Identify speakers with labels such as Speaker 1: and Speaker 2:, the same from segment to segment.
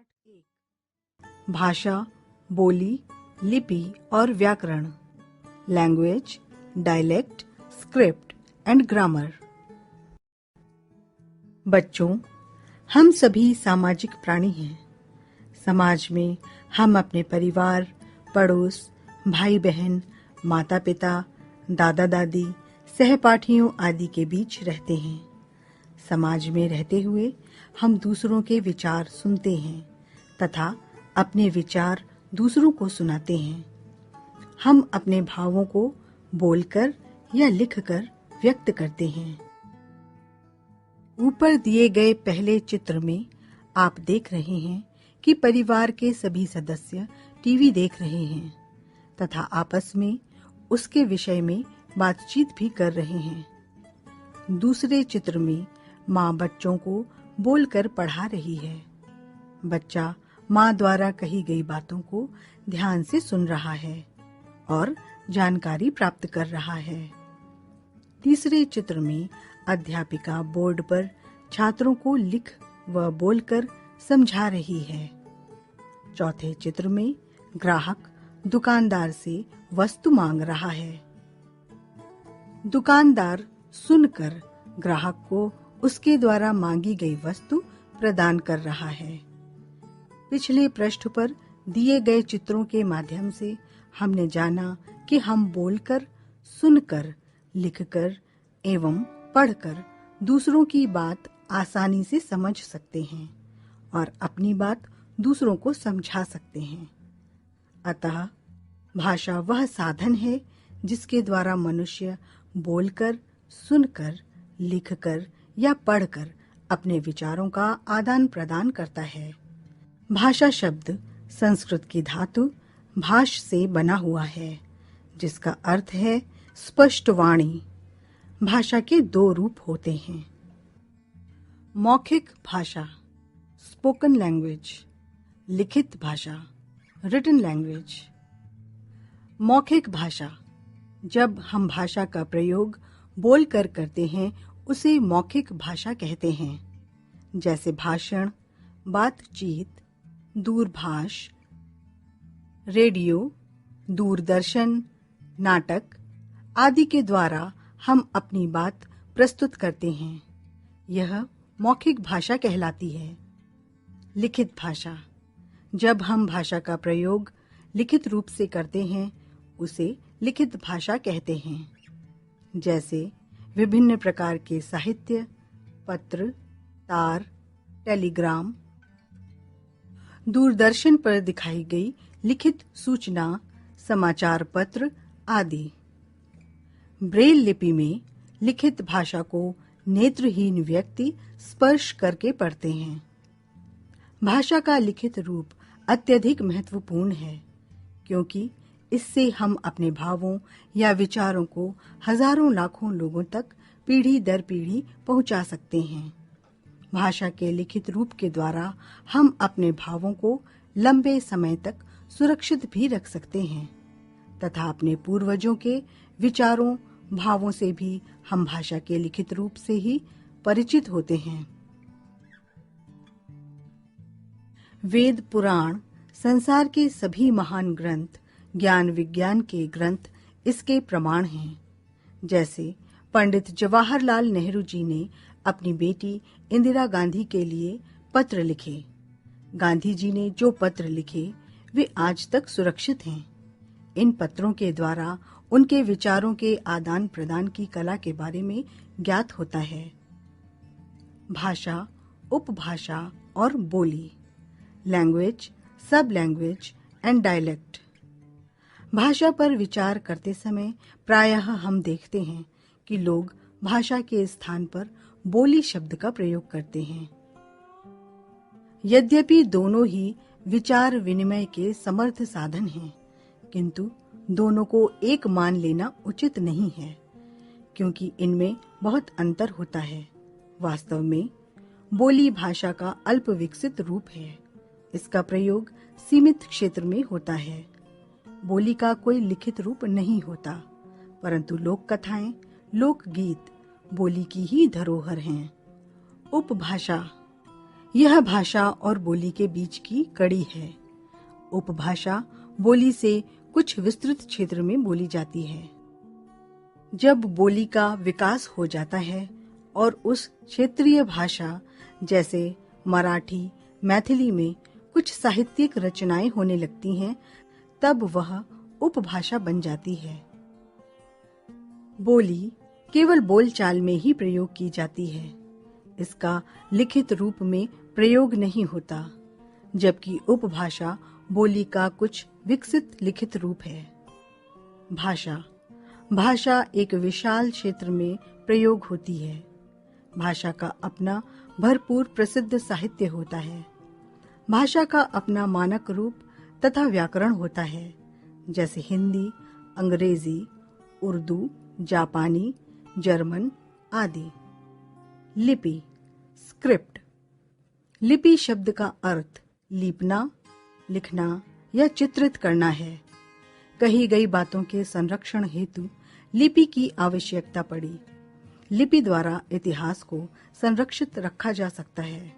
Speaker 1: पाठ 1 भाषा, बोली, लिपि और व्याकरण। Language, dialect, script and grammar. बच्चों, हम सभी सामाजिक प्राणी हैं। समाज में हम अपने परिवार, पड़ोस, भाई बहन, माता पिता, दादा दादी, सहपाठियों आदि के बीच रहते हैं। समाज में रहते हुए हम दूसरों के विचार सुनते हैं तथा अपने विचार दूसरों को सुनाते हैं। हम अपने भावों को बोलकर या लिखकर व्यक्त करते हैं। ऊपर दिए गए पहले चित्र में आप देख रहे हैं कि परिवार के सभी सदस्य टीवी देख रहे हैं तथा आपस में उसके विषय में बातचीत भी कर रहे हैं। दूसरे चित्र में माँ बच्चों को बोलकर पढ़ा रही है। बच्चा माँ द्वारा कही गई बातों को ध्यान से सुन रहा है और जानकारी प्राप्त कर रहा है। तीसरे चित्र में अध्यापिका बोर्ड पर छात्रों को लिख व बोलकर समझा रही है। चौथे चित्र में ग्राहक दुकानदार से वस्तु मांग रहा है। दुकानदार सुनकर ग्राहक को उसके द्वारा मांगी गई वस्तु प्रदान कर रहा है। पिछले पृष्ठ पर दिए गए चित्रों के माध्यम से हमने जाना कि हम बोलकर, सुनकर, लिखकर एवं पढ़कर दूसरों की बात आसानी से समझ सकते हैं और अपनी बात दूसरों को समझा सकते हैं। अतः भाषा वह साधन है जिसके द्वारा मनुष्य बोलकर, सुनकर, लिखकर या पढ़कर अपने विचारों का आदान प्रदान करता है। भाषा शब्द संस्कृत की धातु भाष से बना हुआ है, जिसका अर्थ है स्पष्ट वाणी। भाषा के दो रूप होते हैं। मौखिक भाषा स्पोकन लैंग्वेज, लिखित भाषा रिटन लैंग्वेज। मौखिक भाषा, जब हम भाषा का प्रयोग बोलकर करते हैं उसे मौखिक भाषा कहते हैं, जैसे भाषण, बातचीत, दूरभाष, रेडियो, दूरदर्शन, नाटक आदि के द्वारा हम अपनी बात प्रस्तुत करते हैं। यह मौखिक भाषा कहलाती है। लिखित भाषा, जब हम भाषा का प्रयोग लिखित रूप से करते हैं उसे लिखित भाषा कहते हैं, जैसे विभिन्न प्रकार के साहित्य, पत्र, तार, टेलीग्राम, दूरदर्शन पर दिखाई गई लिखित सूचना, समाचार पत्र आदि। ब्रेल लिपि में लिखित भाषा को नेत्रहीन व्यक्ति स्पर्श करके पढ़ते हैं। भाषा का लिखित रूप अत्यधिक महत्वपूर्ण है, क्योंकि इससे हम अपने भावों या विचारों को हजारों लाखों लोगों तक पीढ़ी दर पीढ़ी पहुंचा सकते हैं। भाषा के लिखित रूप के द्वारा हम अपने भावों को लंबे समय तक सुरक्षित भी रख सकते हैं तथा अपने पूर्वजों के विचारों, भावों से भी हम भाषा के लिखित रूप से ही परिचित होते हैं। वेद, पुराण, संसार के सभी महान ग्रंथ, ज्ञान विज्ञान के ग्रंथ इसके प्रमाण हैं। जैसे पंडित जवाहरलाल नेहरू जी ने अपनी बेटी इंदिरा गांधी के लिए पत्र लिखे। गांधी जी ने जो पत्र लिखे वे आज तक सुरक्षित हैं। इन पत्रों के द्वारा उनके विचारों के आदान प्रदान की कला के बारे में ज्ञात होता है। भाषा, उपभाषा और बोली, लैंग्वेज, सब लैंग्वेज एंड डायलेक्ट। भाषा पर विचार करते समय प्रायः हम देखते हैं कि लोग भाषा के स्थान पर बोली शब्द का प्रयोग करते हैं। यद्यपि दोनों ही विचार विनिमय के समर्थ साधन हैं, किंतु दोनों को एक मान लेना उचित नहीं है, क्योंकि इनमें बहुत अंतर होता है। वास्तव में बोली भाषा का अल्प विकसित रूप है। इसका प्रयोग सीमित क्षेत्र में होता है। बोली का कोई लिखित रूप नहीं होता, परंतु लोक कथाएं, लोकगीत बोली की ही धरोहर हैं। उपभाषा, यह भाषा और बोली के बीच की कड़ी है। उपभाषा बोली से कुछ विस्तृत क्षेत्र में बोली जाती है। जब बोली का विकास हो जाता है और उस क्षेत्रीय भाषा जैसे मराठी, मैथिली में कुछ साहित्यिक रचनाएं होने लगती हैं, तब वह उपभाषा बन जाती है। बोली केवल बोलचाल में ही प्रयोग की जाती है, इसका लिखित रूप में प्रयोग नहीं होता, जबकि उपभाषा बोली का कुछ विकसित लिखित रूप है। भाषा एक विशाल क्षेत्र में प्रयोग होती है। भाषा का अपना भरपूर प्रसिद्ध साहित्य होता है। भाषा का अपना मानक रूप तथा व्याकरण होता है, जैसे हिंदी, अंग्रेजी, उर्दू, जापानी, जर्मन आदि। लिपि, स्क्रिप्ट। लिपि शब्द का अर्थ लीपना, लिखना या चित्रित करना है। कही गई बातों के संरक्षण हेतु लिपि की आवश्यकता पड़ी। लिपि द्वारा इतिहास को संरक्षित रखा जा सकता है।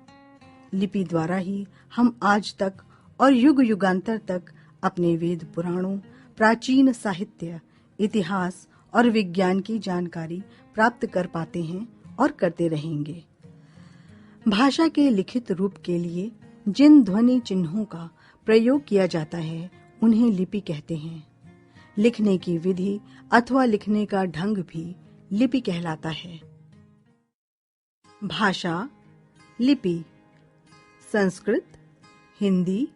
Speaker 1: लिपि द्वारा ही हम आज तक और युग युगांतर तक अपने वेद पुराणों, प्राचीन साहित्य, इतिहास और विज्ञान की जानकारी प्राप्त कर पाते हैं और करते रहेंगे। भाषा के लिखित रूप के लिए जिन ध्वनि चिन्हों का प्रयोग किया जाता है, उन्हें लिपि कहते हैं। लिखने की विधि अथवा लिखने का ढंग भी लिपि कहलाता है। भाषा, लिपि। संस्कृत, हिंदी,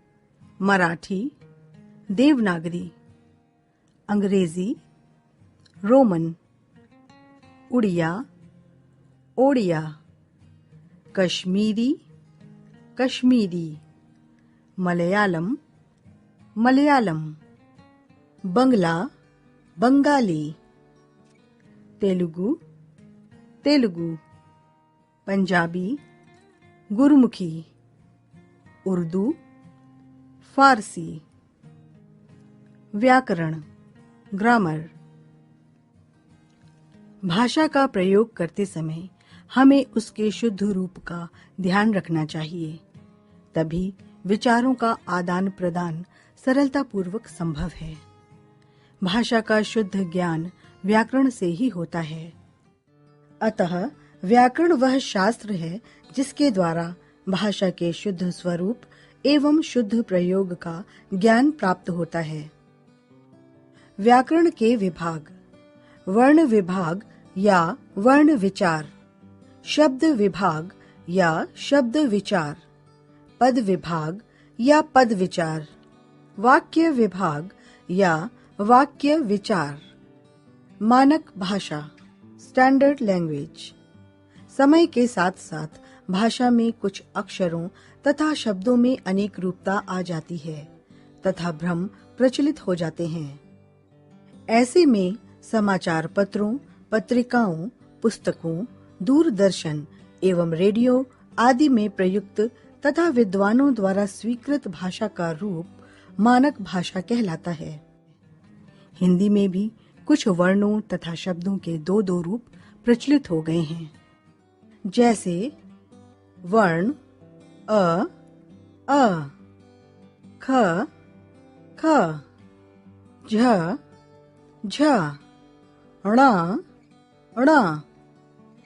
Speaker 1: मराठी, देवनागरी, अंग्रेजी, रोमन, उड़िया, ओडिया, कश्मीरी, कश्मीरी, मलयालम, मलयालम, बंगला, बंगाली, तेलुगु, तेलुगु, पंजाबी, गुरमुखी, उर्दू, फारसी। व्याकरण, ग्रामर। भाषा का प्रयोग करते समय हमें उसके शुद्ध रूप का ध्यान रखना चाहिए, तभी विचारों का आदान प्रदान सरलता पूर्वक संभव है। भाषा का शुद्ध ज्ञान व्याकरण से ही होता है। अतः व्याकरण वह शास्त्र है जिसके द्वारा भाषा के शुद्ध स्वरूप एवं शुद्ध प्रयोग का ज्ञान प्राप्त होता है। व्याकरण के विभाग: वर्ण विभाग या वर्ण विचार, शब्द विभाग या शब्द विचार, पद विभाग या पद विचार, वाक्य विभाग या वाक्य विचार। मानक भाषा, स्टैंडर्ड लैंग्वेज। समय के साथ साथ भाषा में कुछ अक्षरों तथा शब्दों में अनेक रूपता आ जाती है तथा भ्रम प्रचलित हो जाते हैं। ऐसे में समाचार पत्रों, पत्रिकाओं, पुस्तकों, दूरदर्शन एवं रेडियो आदि में प्रयुक्त तथा विद्वानों द्वारा स्वीकृत भाषा का रूप मानक भाषा कहलाता है। हिंदी में भी कुछ वर्णों तथा शब्दों के दो दो रूप प्रचलित हो गए हैं, जैसे वर्ण अ, ख, ख, झ, झ, ण, ण,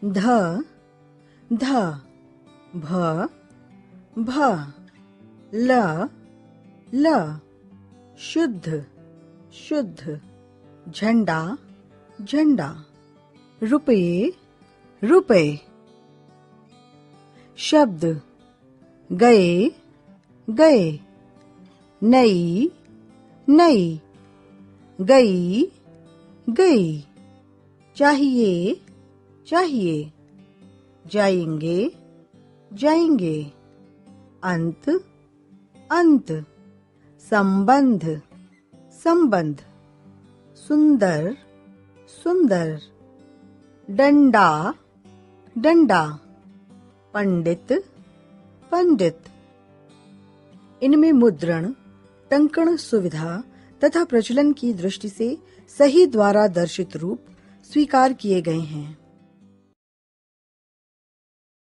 Speaker 1: ध, ध, भ, भ, ल, ल, शुद्ध, शुद्ध, झंडा, झंडा, रुपये, रुपये। शब्द: गए, गए, नई, नई, गई, गई, चाहिए, चाहिए, जाएंगे, जाएंगे, अंत, अंत, संबंध, संबंध, सुंदर, सुंदर, डंडा, डंडा, पंडित, पंडित। इनमें मुद्रण, टंकण सुविधा तथा प्रचलन की दृष्टि से सही द्वारा दर्शित रूप स्वीकार किए गए हैं।